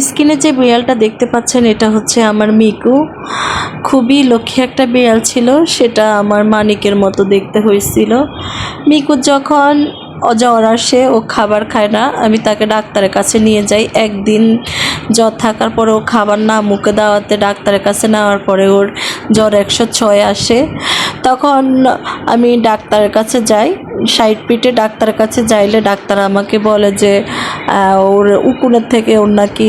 স্ক্রিনে যে বিড়ালটা দেখতে পাচ্ছেন এটা হচ্ছে আমার মিকু। খুবই লক্ষ্মী একটা বিড়াল ছিল, সেটা আমার মানিকের মতো দেখতে হয়েছিল। মিকু যখন জ্বর আসে, ও খাবার খায় না, আমি তাকে ডাক্তারের কাছে নিয়ে যাই। একদিন জ্বর থাকার পরে ও খাবার না মুখে দেওয়াতে ডাক্তারের কাছে নেওয়ার পরে ওর জ্বর 106 আসে। তখন আমি ডাক্তারের কাছে যাই, সাইড পিটে ডাক্তারের কাছে যাইলে ডাক্তার আমাকে বলে যে ওর উকুনের থেকে ওর নাকি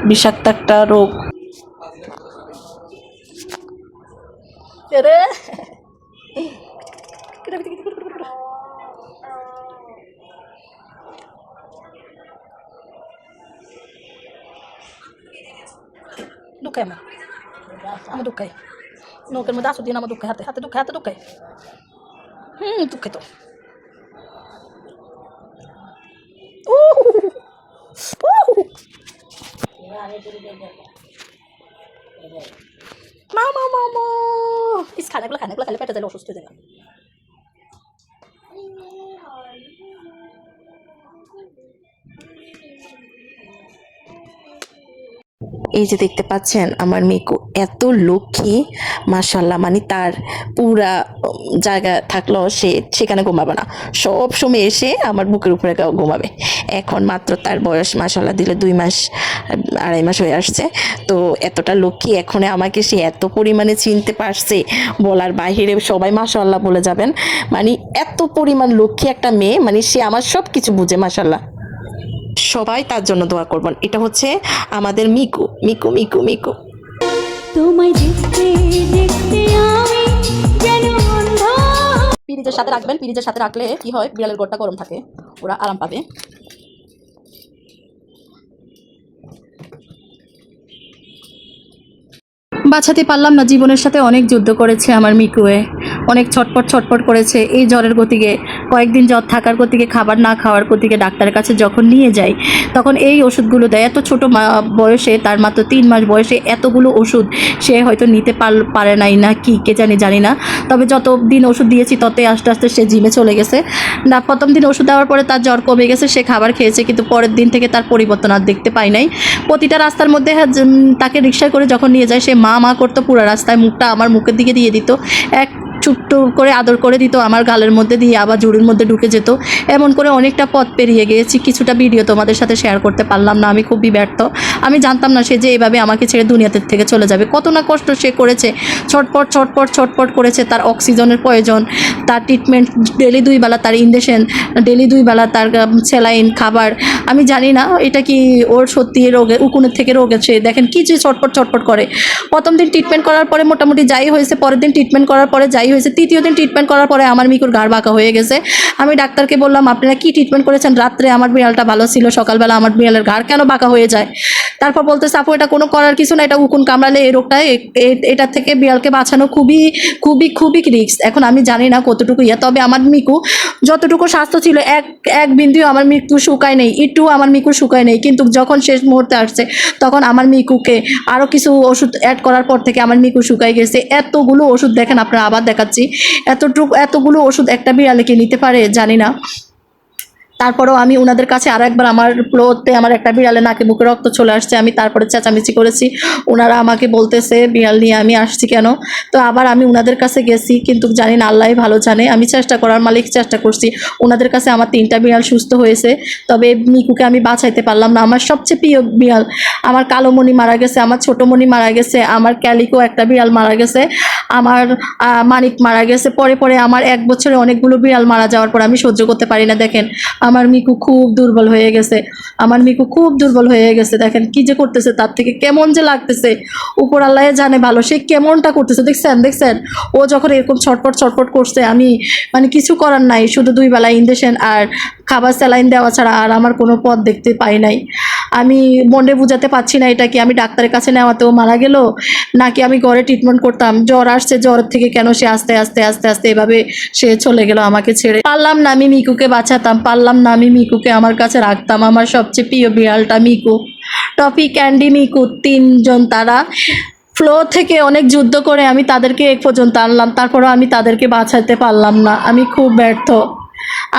বিষাক্ত একটা রোগ। দুঃখায় আমার দুঃখায় নৌকের মধ্যে আসো দিন আমার দুঃখায়, হাতে হাতে দুঃখায়, হাতে দুঃখায়। দুঃখায় তো মা মা মা মা ইস খানাগুলো খালে পেটে যাইলে অসুস্থ হয়ে যাবে। এই যে দেখতে পাচ্ছেন আমার মিকু এত লক্ষ্মী, মাশাল্লাহ। মানে তার পুরা জায়গা থাকলেও সে সেখানে ঘুমাবে না, সব সময় এসে আমার বুকের উপরে ঘুমাবে। এখন মাত্র তার বয়স মাশাল্লাহ দিলে 2 মাস 2.5 মাস হয়ে আসছে। তো এতটা লক্ষ্মী, এখন আমাকে সে এত পরিমাণে চিনতে পারছে, বলার বাহিরে। সবাই মাশাল্লাহ বলে যাবেন, মানে এত পরিমাণ লক্ষ্মী একটা মেয়ে, মানে সে আমার সব কিছু বুঝে মাশাল্লাহ। সবাই তার জন্য দোয়া করবেন। এটা হচ্ছে আমাদের মিকু মিকু মিকু মিকু। তোমায় দেখতে দেখতে আমি যেন অন্ধ। পিরিজের সাথে রাখবেন, পিরিজের সাথে রাখলে কি হয়, বিড়ালের ঘরটা গরম থাকে, ওরা আরাম পাবে। বাঁচাতে পারলাম না, জীবনের সাথে অনেক যুদ্ধ করেছে আমার মিকুয়ে, অনেক ছটপট করেছে এই জ্বরের গতিকে। কয়েকদিন জ্বর থাকার গতিকে, খাবার না খাওয়ার গতিকে ডাক্তারের কাছে যখন নিয়ে যাই, তখন এই ওষুধগুলো দেয়। এত ছোট বয়সে, তার মাত্র 3 মাস বয়সে এতগুলো ওষুধ সে হয়তো নিতে পারে নাই না কি, কে জানি না। তবে যত দিন ওষুধ দিয়েছি ততই আস্তে আস্তে সে জিমে চলে গেছে। না, প্রথম দিন ওষুধ দেওয়ার পরে তার জ্বর কমে গেছে, সে খাবার খেয়েছে, কিন্তু পরের দিন থেকে তার পরিবর্তন আর দেখতে পাই নাই। প্রতিটা রাস্তার মধ্যে তাকে রিক্সায় করে যখন নিয়ে যায়, সে মা মা করতো পুরো রাস্তায়, মুখটা আমার মুখের দিকে দিয়ে দিত, এক ছোট্ট করে আদর করে দিত আমার গালের মধ্যে দিয়ে, আবার জুড়ির মধ্যে ঢুকে যেত। এমন করে অনেকটা পথ পেরিয়ে গিয়েছি। কিছুটা ভিডিও তোমাদের সাথে শেয়ার করতে পারলাম না, আমি খুবই ব্যর্থ। আমি জানতাম না সে যে এভাবে আমাকে ছেড়ে দুনিয়াতে থেকে চলে যাবে। কত না কষ্ট সে করেছে, ছটপট করেছে। তার অক্সিজেনের প্রয়োজন, তার ট্রিটমেন্ট, ডেলি 2 বেলা তার ইঞ্জেকশন, ডেলি 2 বেলা তার স্যালাইন, খাবার। আমি জানি না এটা কি ওর সত্যি রোগে, উকুনের থেকে রোগ আছে। দেখেন কি যে ছটপট করে। প্রথম দিন ট্রিটমেন্ট করার পরে মোটামুটি যাই হয়েছে, পরের দিন ট্রিটমেন্ট করার পরে যাই হয়েছে, তৃতীয় দিন ট্রিটমেন্ট করার পরে আমার মিকুর ঘাড় বাঁকা হয়ে গেছে। আমি ডাক্তারকে বললাম, আপনারা কি ট্রিটমেন্ট করেছেন? রাত্রে আমার বিড়ালটা ভালো ছিল, সকালবেলা আমার বিড়ালের ঘাড় কেন বাঁকা হয়ে যায়? তারপর বলতেছে, আপু এটা কোনো করার কিছু না, এটা উকুন কামড়ালে এই রোগটা, এটা থেকে বিড়ালকে বাঁচানো খুবই খুবই খুবই রিস্ক। এখন আমি জানি না কতটুকু তবে আমার মিকু যতটুকু স্বাস্থ্য ছিল, এক বিন্দু আমার মিকু শুকায় নেই, একটু আমার মিকু শুকায় নেই। কিন্তু যখন শেষ মুহূর্তে আসছে, তখন আমার মিকুকে আরও কিছু ওষুধ অ্যাড করার পর থেকে আমার মিকু শুকায় গেছে। এতগুলো ওষুধ, দেখেন আপনারা, আবার দেখাচ্ছি, এতগুলো ওষুধ একটা বিড়ালে কি নিতে পারে জানি না। তারপরেও আমি ওনাদের কাছে আরও একবার, আমার প্লতে আমার একটা বিড়ালে নাকে মুখে রক্ত চলে আসছে, আমি তারপরে চেঁচামেচি করেছি। ওনারা আমাকে বলতেছে বিড়াল নিয়ে আমি আসছি কেন। তো আবার আমি ওনাদের কাছে গেছি, কিন্তু জানি না, আল্লাহই ভালো জানে। আমি চেষ্টা করার মালিক, চেষ্টা করছি। ওনাদের কাছে আমার 3টা বিড়াল সুস্থ হয়েছে, তবে মিকুকে আমি বাঁচাইতে পারলাম না। আমার সবচেয়ে প্রিয় বিড়াল, আমার কালো মণি মারা গেছে, আমার ছোটো মণি মারা গেছে, আমার ক্যালিকো একটা বিড়াল মারা গেছে, আমার মানিক মারা গেছে। পরে আমার 1 বছরে অনেকগুলো বিড়াল মারা যাওয়ার পর আমি সহ্য করতে পারি না। দেখেন আমার মিকু খুব দুর্বল হয়ে গেছে, আমার মিকু খুব দুর্বল হয়ে গেছে। দেখেন কি যে করতেছে, তার থেকে কেমন যে লাগতেছে উপর আল্লাহ জানে ভালো, সে কেমনটা করতেছে। দেখছেন ও যখন এরকম ছটপট করছে, আমি মানে কিছু করার নাই, শুধু 2 বেলা ইঞ্জেকশন আর খাবার স্যালাইন দেওয়া ছাড়া আর আমার কোনো পথ দেখতে পাই নাই। আমি মনে বুঝাতে পারছি না এটা কি আমি ডাক্তারের কাছে নেওয়াতেও মারা গেল, নাকি আমি ঘরে ট্রিটমেন্ট করতাম, জ্বর আসছে, জ্বর থেকে কেন সে আস্তে আস্তে এভাবে সে চলে গেল আমাকে ছেড়ে। পারলাম না আমি মিকুকে বাঁচাতাম, পারলাম না আমি মিকুকে আমার কাছে রাখতাম। আমার সবচেয়ে প্রিয় বিড়ালটা মিকু, টপি, ক্যান্ডি, মিকু, 3 জন তারা ফ্লো থেকে অনেক যুদ্ধ করে আমি তাদেরকে এক পর্যন্ত আনলাম, তারপরও আমি তাদেরকে বাঁচাতে পারলাম না। আমি খুব ব্যর্থ।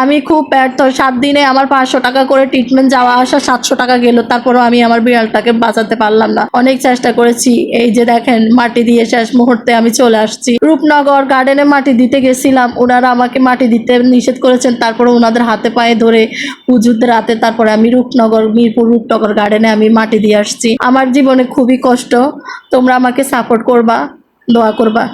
আমি খুব ব্যর্থ। 7 দিনে আমার 500 টাকা করে ট্রিটমেন্ট, যাওয়া আসা 700 টাকা গেল, তারপরেও আমি আমার বিড়ালটাকে বাঁচাতে পারলাম না। অনেক চেষ্টা করেছি। এই যে দেখেন, মাটি দিয়ে শেষ মুহূর্তে আমি চলে আসছি। রূপনগর গার্ডেনে মাটি দিতে গেছিলাম, ওনারা আমাকে মাটি দিতে নিষেধ করেছেন, তারপরে ওনাদের হাতে পায়ে ধরে হুজুরদের হাতে তারপরে আমি মিরপুর রূপনগর গার্ডেনে আমি মাটি দিয়ে আসছি। আমার জীবনে খুবই কষ্ট, তোমরা আমাকে সাপোর্ট করবা, দোয়া করবা।